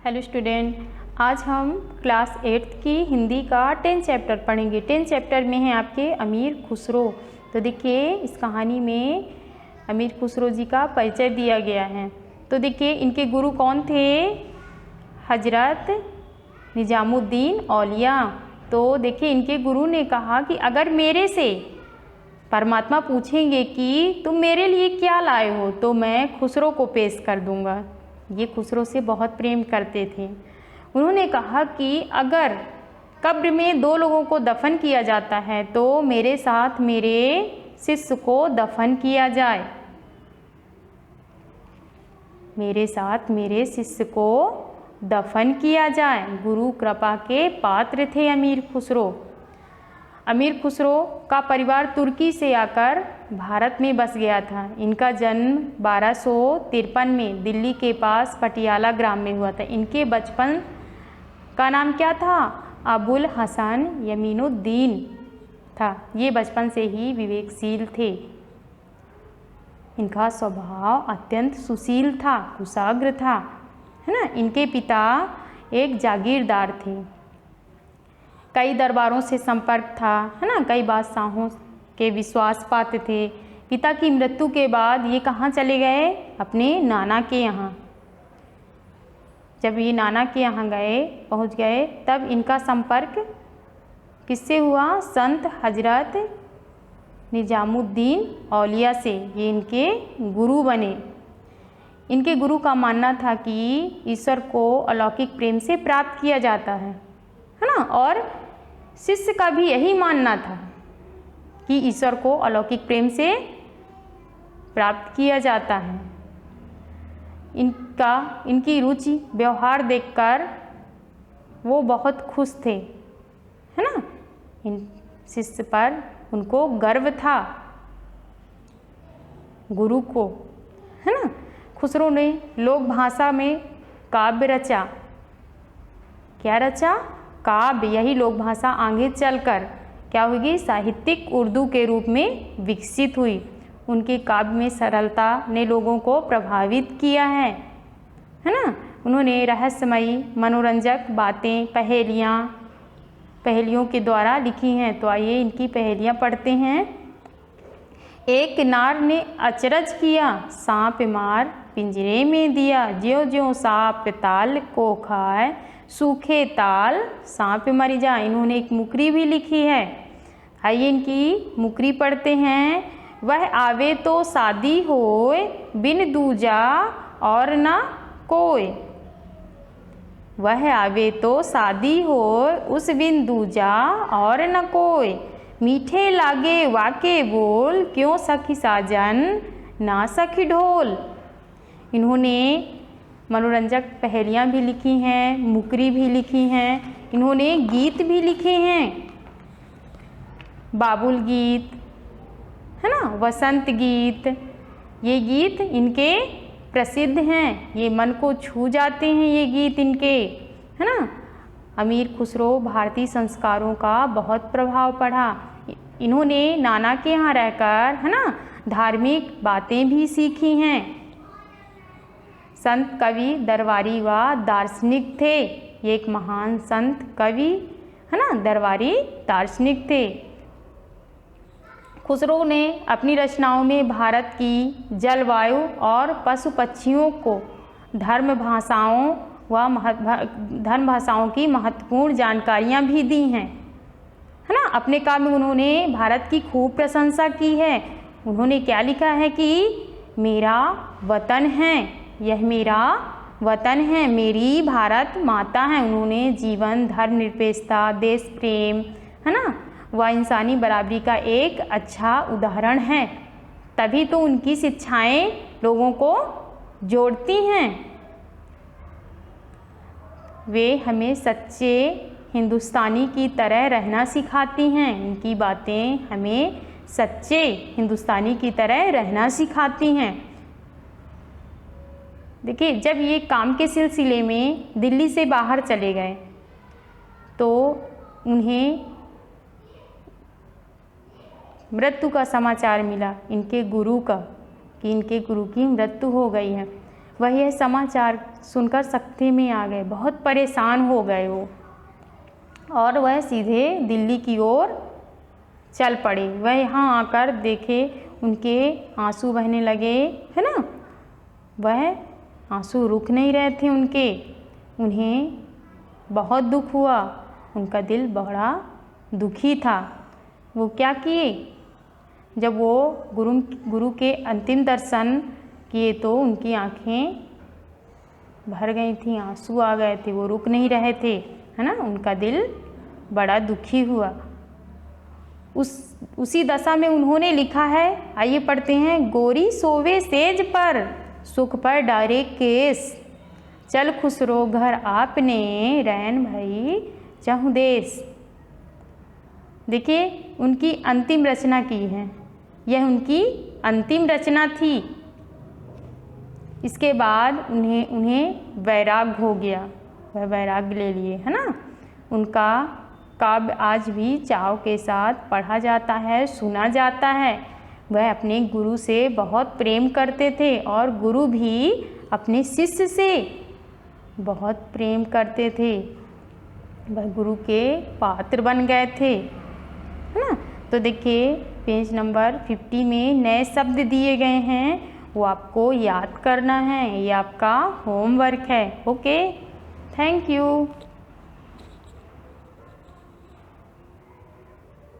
Hello student, आज हम class 8th की हिंदी का 10th चैप्टर पढ़ेंगे। 10th चैप्टर में है आपके अमीर खुसरो। तो देखिए इस कहानी में अमीर खुसरो जी का परिचय दिया गया है। तो देखिए इनके गुरु कौन थे? हजरत निजामुद्दीन औलिया। तो देखिए इनके गुरु ने कहा कि अगर मेरे से परमात्मा पूछेंगे कि तुम मेरे लिए क्या लाए हो तो मैं खुसरो को पेश कर दूंगा। ये खुसरो से बहुत प्रेम करते थे। उन्होंने कहा कि अगर कब्र में 2 लोगों को दफन किया जाता है तो मेरे साथ मेरे शिष्य को दफन किया जाए। मेरे साथ मेरे शिष्य को दफन किया जाए। गुरु कृपा के पात्र थे अमीर खुसरो। अमीर खुसरो का परिवार तुर्की से आकर भारत में बस गया था। इनका जन्म 1253 में दिल्ली के पास पटियाला ग्राम में हुआ था। इनके बचपन का नाम क्या था? अबुल हसन यमीनुद्दीन था। ये बचपन से ही विवेकशील थे। इनका स्वभाव अत्यंत सुशील था, कुशाग्र था, है ना। इनके पिता एक जागीरदार थे। कई दरबारों से संपर्क था, है ना। कई बादशाहों के विश्वास पात्र थे। पिता की मृत्यु के बाद ये कहाँ चले गए? अपने नाना के यहाँ। जब ये नाना के यहाँ पहुँच गए तब इनका संपर्क किससे हुआ? संत हजरत निजामुद्दीन औलिया से। ये इनके गुरु बने। इनके गुरु का मानना था कि ईश्वर को अलौकिक प्रेम से प्राप्त किया जाता है ना। और शिष्य का भी यही मानना था कि ईश्वर को अलौकिक प्रेम से प्राप्त किया जाता है। इनकी रुचि व्यवहार देखकर वो बहुत खुश थे, है ना। इन शिष्य पर उनको गर्व था, गुरु को, है ना। खुसरो ने लोक भाषा में काव्य रचा। क्या रचा? काव्य। यही लोक भाषा आगे चलकर क्या होगी? साहित्यिक उर्दू के रूप में विकसित हुई। उनके काव्य में सरलता ने लोगों को प्रभावित किया है ना। उन्होंने रहस्यमयी मनोरंजक बातें पहेलियों के द्वारा लिखी हैं। तो आइए इनकी पहेलियाँ पढ़ते हैं। एक नार ने अचरज किया, सांप मार पिंजरे में दिया। ज्यों ज्यों सांप ताल को खाए, सूखे ताल सांप मर जाए। इन्होंने एक मुकरी भी लिखी है। आइए इनकी मुकरी पढ़ते हैं। वह आवे तो शादी होए, बिन दूजा और न कोय। वह आवे तो शादी होए, उस बिन दूजा और न कोय। मीठे लागे वाके बोल, क्यों सखी साजन ना सखी ढोल। इन्होंने मनोरंजक पहेलियाँ भी लिखी हैं, मुकरी भी लिखी हैं। इन्होंने गीत भी लिखे हैं। बाबुल गीत, है ना, वसंत गीत। ये गीत इनके प्रसिद्ध हैं। ये मन को छू जाते हैं ये गीत इनके, है ना। अमीर खुसरो भारतीय संस्कारों का बहुत प्रभाव पड़ा। इन्होंने नाना के यहाँ रहकर, है ना, धार्मिक बातें भी सीखी हैं। संत कवि दरबारी व दार्शनिक थे। ये एक महान संत कवि, है ना, दरबारी दार्शनिक थे। खुसरो ने अपनी रचनाओं में भारत की जलवायु और पशु पक्षियों को धर्म भाषाओं की महत्वपूर्ण जानकारियाँ भी दी हैं, है ना। अपने काम में उन्होंने भारत की खूब प्रशंसा की है। उन्होंने क्या लिखा है कि मेरा वतन है, यह मेरा वतन है, मेरी भारत माता है। उन्होंने जीवन, धर्मनिरपेक्षता, देश प्रेम, है ना, वह इंसानी बराबरी का एक अच्छा उदाहरण है। तभी तो उनकी शिक्षाएं लोगों को जोड़ती हैं। वे हमें सच्चे हिंदुस्तानी की तरह रहना सिखाती हैं। इनकी बातें हमें सच्चे हिंदुस्तानी की तरह रहना सिखाती हैं। देखिए जब ये काम के सिलसिले में दिल्ली से बाहर चले गए तो उन्हें मृत्यु का समाचार मिला इनके गुरु का, कि इनके गुरु की मृत्यु हो गई है। वह यह समाचार सुनकर सख्ते में आ गए, बहुत परेशान हो गए वो, और वह सीधे दिल्ली की ओर चल पड़े। वह यहाँ आकर देखे उनके आंसू बहने लगे, है ना। वह आंसू रुक नहीं रहे थे उनके, उन्हें बहुत दुख हुआ, उनका दिल बड़ा दुखी था। वो क्या किए, जब वो गुरु के अंतिम दर्शन किए तो उनकी आंखें भर गई थी, आंसू आ गए थे, वो रुक नहीं रहे थे, है ना। उनका दिल बड़ा दुखी हुआ। उसी दशा में उन्होंने लिखा है, आइए पढ़ते हैं। गोरी सोवे सेज पर, सुख पर डारे केस, चल खुसरो घर आपने, रैन भई चहुँ देश। देखिए उनकी अंतिम रचना की है, यह उनकी अंतिम रचना थी। इसके बाद उन्हें वैराग्य हो गया, वह वैराग्य ले लिए, है ना। उनका काव्य आज भी चाव के साथ पढ़ा जाता है, सुना जाता है। वह अपने गुरु से बहुत प्रेम करते थे और गुरु भी अपने शिष्य से बहुत प्रेम करते थे, वह गुरु के पात्र बन गए थे, है ना। तो देखिए पेज नंबर 50 में नए शब्द दिए गए हैं, वो आपको याद करना है, ये आपका होमवर्क है। Okay, thank you.